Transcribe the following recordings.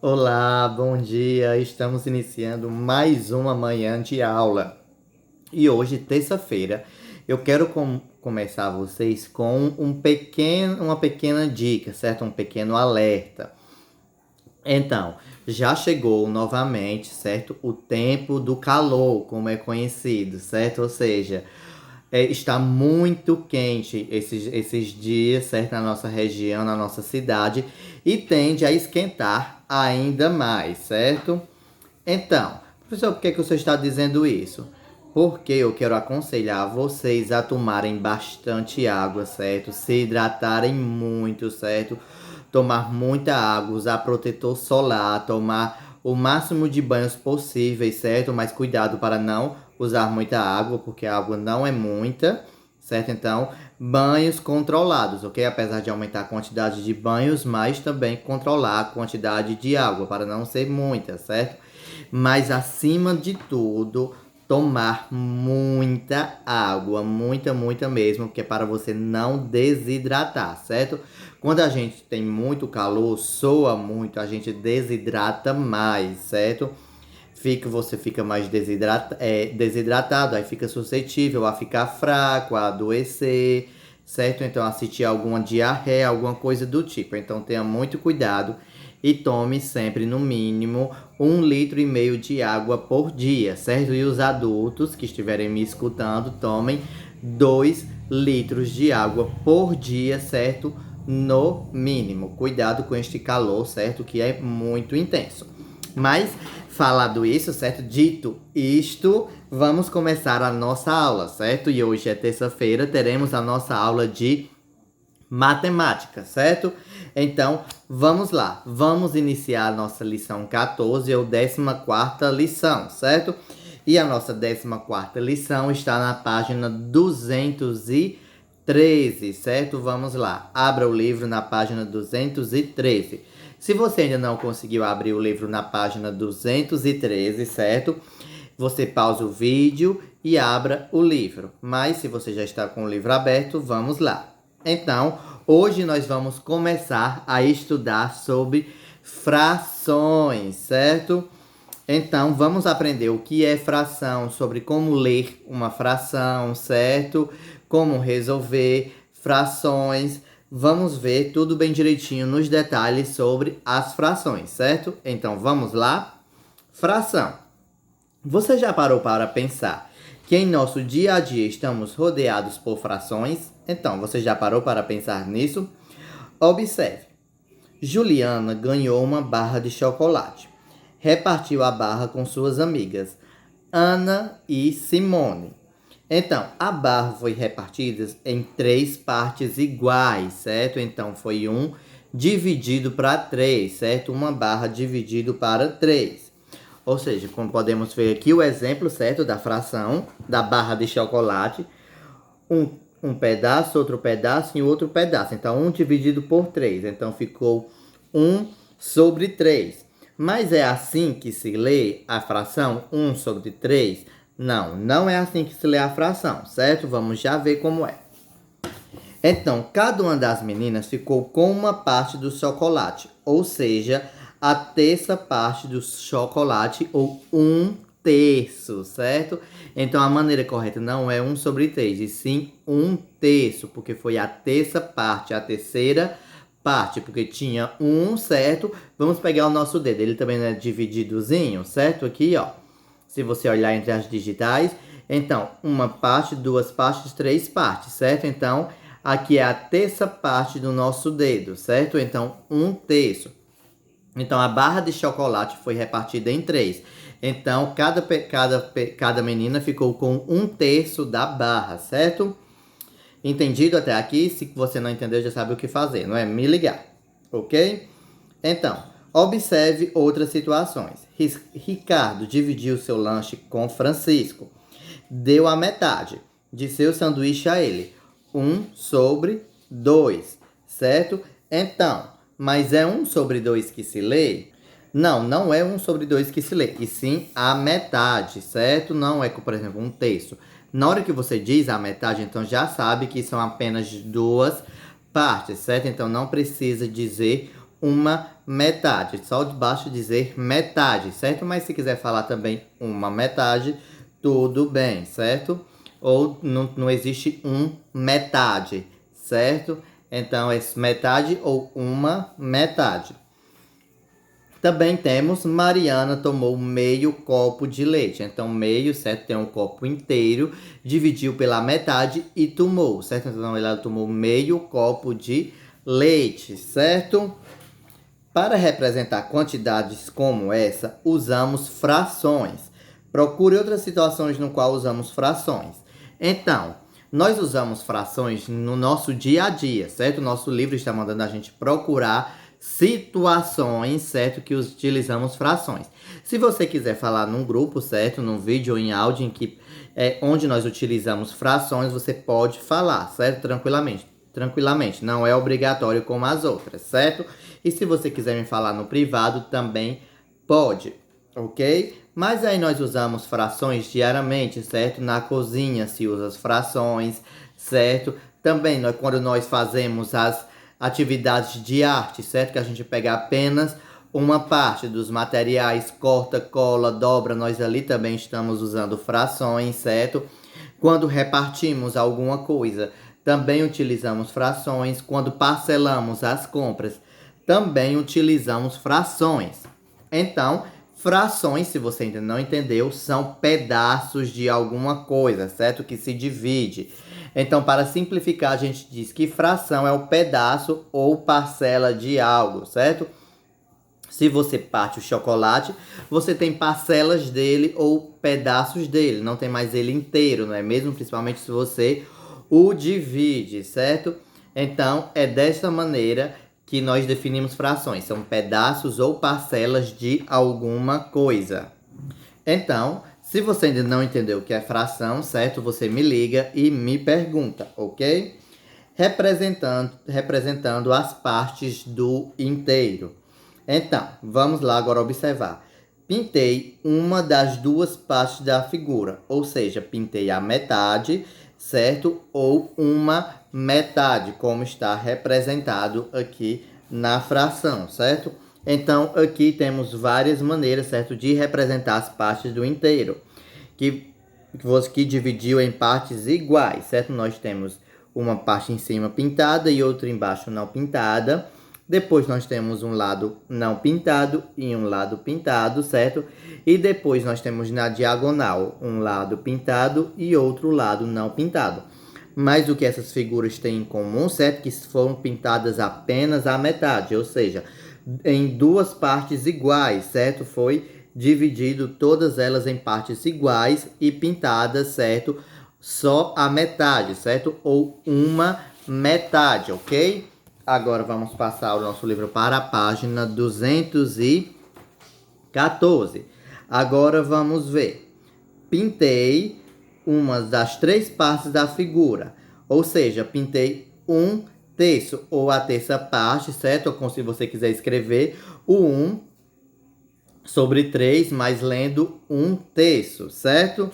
Olá, bom dia. Estamos iniciando mais uma manhã de aula. E hoje, terça-feira, eu quero começar vocês com uma pequena dica, certo? Um pequeno alerta. Então, já chegou novamente, certo? O tempo do calor, como é conhecido, certo? Ou seja, está muito quente esses dias, certo? Na nossa região, na nossa cidade, e tende a esquentar ainda mais, certo? Então, professor, por que você está dizendo isso? Porque eu quero aconselhar vocês a tomarem bastante água, certo? Se hidratarem muito, certo? Tomar muita água, usar protetor solar, tomar o máximo de banhos possíveis, certo? Mas cuidado para não usar muita água, porque a água não é muita, certo? Então, banhos controlados, ok? Apesar de aumentar a quantidade de banhos, mas também controlar a quantidade de água, para não ser muita, certo? Mas acima de tudo, tomar muita água, muita mesmo, que é para você não desidratar, certo? Quando a gente tem muito calor, soa muito, a gente desidrata mais, certo? Você fica mais desidratado, aí fica suscetível a ficar fraco, a adoecer, certo? Então, assistir alguma diarreia, alguma coisa do tipo. Então, tenha muito cuidado e tome sempre, no mínimo, 1,5 litro de água por dia, certo? E os adultos que estiverem me escutando, tomem 2 litros de água por dia, certo? No mínimo. Cuidado com este calor, certo? Que é muito intenso. Mas, falado isso, certo? Dito isto, vamos começar a nossa aula, certo? E hoje é terça-feira, teremos a nossa aula de matemática, certo? Então, vamos lá. Vamos iniciar a nossa lição 14, ou 14ª lição, certo? E a nossa 14ª lição está na página 213, certo? Vamos lá. Abra o livro na página 213. Se você ainda não conseguiu abrir o livro na página 213, certo? Você pausa o vídeo e abra o livro. Mas se você já está com o livro aberto, vamos lá. Então, hoje nós vamos começar a estudar sobre frações, certo? Então, vamos aprender o que é fração, sobre como ler uma fração, certo? Como resolver frações. Vamos ver tudo bem direitinho nos detalhes sobre as frações, certo? Então, vamos lá? Fração. Você já parou para pensar que em nosso dia a dia estamos rodeados por frações? Então, você já parou para pensar nisso? Observe. Juliana ganhou uma barra de chocolate. Repartiu a barra com suas amigas, Ana e Simone. Então, a barra foi repartida em 3 partes iguais, certo? Então, foi 1 dividido para 3, certo? Uma barra dividido para 3. Ou seja, como podemos ver aqui o exemplo, certo, da fração da barra de chocolate. Um pedaço, outro pedaço e outro pedaço. Então, 1 dividido por 3. Então, ficou 1/3. Mas é assim que se lê a fração 1/3? Não, não é assim que se lê a fração, certo? Vamos já ver como é. Então, cada uma das meninas ficou com uma parte do chocolate, ou seja, a terça parte do chocolate, ou 1/3, certo? Então, a maneira correta não é 1/3, e sim 1/3, porque foi a terça parte, a terceira parte, porque tinha 1, certo? Vamos pegar o nosso dedo, ele também não é divididozinho, certo? Aqui, ó. Se você olhar entre as digitais, então, uma parte, 2 partes, 3 partes, certo? Então, aqui é a terça parte do nosso dedo, certo? Então, 1/3. Então, a barra de chocolate foi repartida em 3. Então, cada menina ficou com 1/3 da barra, certo? Entendido até aqui? Se você não entendeu, já sabe o que fazer, não é? Me ligar, ok? Então, observe outras situações. Ricardo dividiu seu lanche com Francisco. Deu a metade de seu sanduíche a ele. 1/2, certo? Então, mas é 1/2 que se lê? Não, não é 1/2 que se lê, e sim a metade, certo? Não é, por exemplo, 1/3. Na hora que você diz a metade, então já sabe que são apenas 2 partes, certo? Então não precisa dizer uma metade. Só de baixo dizer metade, certo? Mas se quiser falar também uma metade, tudo bem, certo? Ou não existe metade, certo? Então é metade ou uma metade. Também temos Mariana tomou meio copo de leite. Então, meio, certo? Tem um copo inteiro, dividiu pela metade e tomou, certo? Então, ela tomou meio copo de leite, certo? Para representar quantidades como essa, usamos frações. Procure outras situações no qual usamos frações. Então, nós usamos frações no nosso dia a dia, certo? O nosso livro está mandando a gente procurar situações, certo? Que utilizamos frações. Se você quiser falar num grupo, certo? Num vídeo ou em áudio em que onde nós utilizamos frações, você pode falar, certo? Tranquilamente, não é obrigatório como as outras, certo? E se você quiser me falar no privado, também pode, ok? Mas aí nós usamos frações diariamente, certo? Na cozinha se usa as frações, certo? Também quando nós fazemos as atividades de arte, certo? Que a gente pega apenas uma parte dos materiais, corta, cola, dobra, nós ali também estamos usando frações, certo? Quando repartimos alguma coisa, também utilizamos frações. Quando parcelamos as compras, também utilizamos frações. Então, frações, se você ainda não entendeu, são pedaços de alguma coisa, certo? Que se divide. Então, para simplificar, a gente diz que fração é o pedaço ou parcela de algo, certo? Se você parte o chocolate, você tem parcelas dele ou pedaços dele, não tem mais ele inteiro, não é mesmo? Principalmente se você o divide, certo? Então, é dessa maneira que nós definimos frações. São pedaços ou parcelas de alguma coisa. Então, se você ainda não entendeu o que é fração, certo? Você me liga e me pergunta, ok? Representando as partes do inteiro. Então, vamos lá agora observar. Pintei uma das duas partes da figura, ou seja, pintei a metade, certo? Ou uma metade, como está representado aqui na fração, certo? Então, aqui temos várias maneiras, certo? De representar as partes do inteiro, que dividiu em partes iguais, certo? Nós temos uma parte em cima pintada e outra embaixo não pintada. Depois nós temos um lado não pintado e um lado pintado, certo? E depois nós temos na diagonal um lado pintado e outro lado não pintado. Mas o que essas figuras têm em comum, certo? Que foram pintadas apenas a metade, ou seja, em duas partes iguais, certo? Foi dividido todas elas em partes iguais e pintadas, certo? Só a metade, certo? Ou uma metade, ok? Agora vamos passar o nosso livro para a página 214. Agora vamos ver. Pintei uma das três partes da figura. Ou seja, pintei um terço ou a terça parte, certo? Ou se você quiser escrever o 1 sobre 3, mas lendo um terço, certo?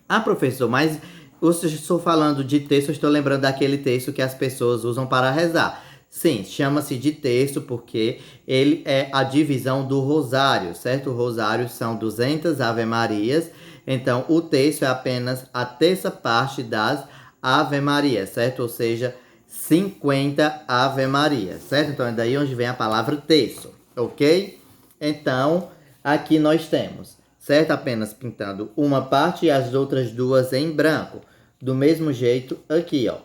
Ah, professor, mas eu estou falando de texto, eu estou lembrando daquele texto que as pessoas usam para rezar. Sim, chama-se de texto porque ele é a divisão do rosário, certo? O rosário são 200 ave-marias, então o texto é apenas a terça parte das ave-marias, certo? Ou seja, 50 ave-marias, certo? Então é daí onde vem a palavra texto, ok? Então, aqui nós temos, certo? Apenas pintando uma parte e as outras duas em branco. Do mesmo jeito aqui, ó.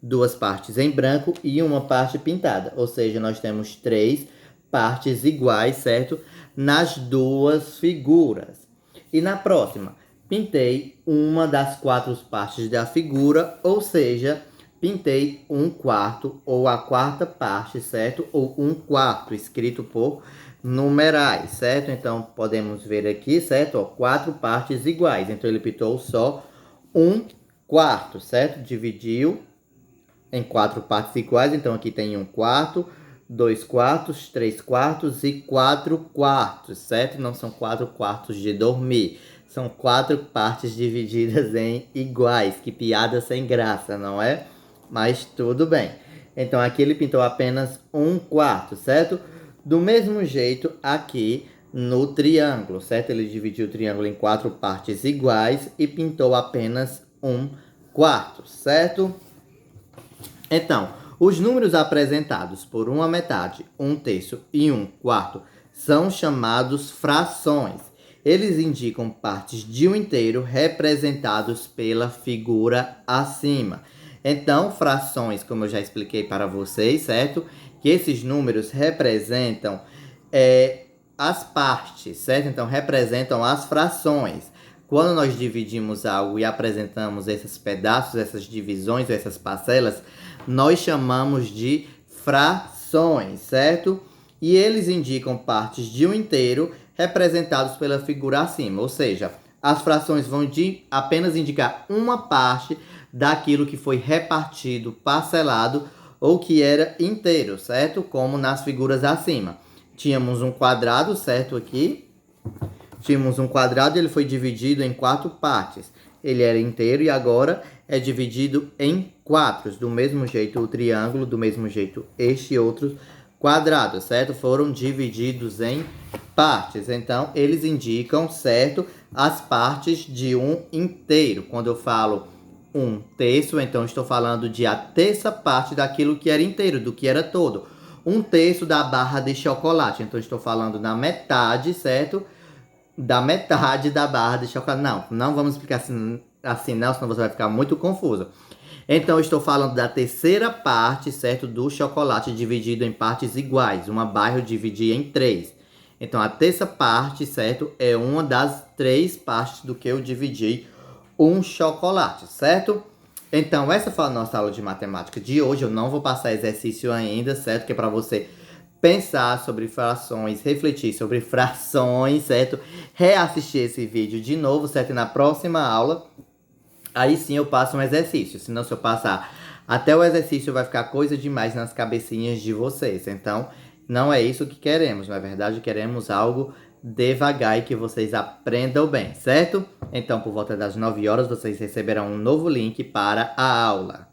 Duas partes em branco e uma parte pintada. Ou seja, nós temos três partes iguais, certo? Nas duas figuras. E na próxima, pintei uma das quatro partes da figura, ou seja, pintei um quarto ou a quarta parte, certo? Ou um quarto, escrito por numerais, certo? Então, podemos ver aqui, certo? Ó, quatro partes iguais. Então, ele pintou só um quarto, certo? Dividiu em quatro partes iguais. Então, aqui tem um quarto, 2 quartos, 3 quartos e 4 quartos, certo? Não são 4 quartos de dormir. São quatro partes divididas em iguais. Que piada sem graça, não é? Mas tudo bem. Então, aqui ele pintou apenas um quarto, certo? Do mesmo jeito aqui no triângulo, certo? Ele dividiu o triângulo em 4 partes iguais e pintou apenas um quarto, certo? Então, os números apresentados por uma metade, um terço e um quarto são chamados frações. Eles indicam partes de um inteiro representados pela figura acima. Então, frações, como eu já expliquei para vocês, certo? Que esses números representam as partes, certo? Então, representam as frações. Quando nós dividimos algo e apresentamos esses pedaços, essas divisões, essas parcelas, nós chamamos de frações, certo? E eles indicam partes de um inteiro representados pela figura acima, ou seja, as frações vão apenas indicar uma parte daquilo que foi repartido, parcelado ou que era inteiro, certo? Como nas figuras acima. Tínhamos um quadrado, certo? Aqui. Tínhamos um quadrado e ele foi dividido em 4 partes. Ele era inteiro e agora é dividido em 4. Do mesmo jeito o triângulo, do mesmo jeito este e outros quadrados, certo? Foram divididos em partes. Então, eles indicam, certo, as partes de um inteiro. Quando eu falo um terço, então estou falando de a terça parte daquilo que era inteiro, do que era todo. Um terço da barra de chocolate. Então, estou falando na metade, certo? Da metade da barra de chocolate. Não vamos explicar assim não, senão você vai ficar muito confuso. Então, eu estou falando da terceira parte, certo? Do chocolate dividido em partes iguais. Uma barra eu dividi em 3. Então, a terça parte, certo? É uma das 3 partes do que eu dividi um chocolate, certo? Então, essa foi a nossa aula de matemática de hoje. Eu não vou passar exercício ainda, certo? Que é para você pensar sobre frações, refletir sobre frações, certo? Reassistir esse vídeo de novo, certo? E na próxima aula, aí sim eu passo um exercício. Senão, se eu passar até o exercício, vai ficar coisa demais nas cabecinhas de vocês. Então, não é isso que queremos. Na verdade, queremos algo devagar e que vocês aprendam bem, certo? Então, por volta das 9 horas, vocês receberão um novo link para a aula.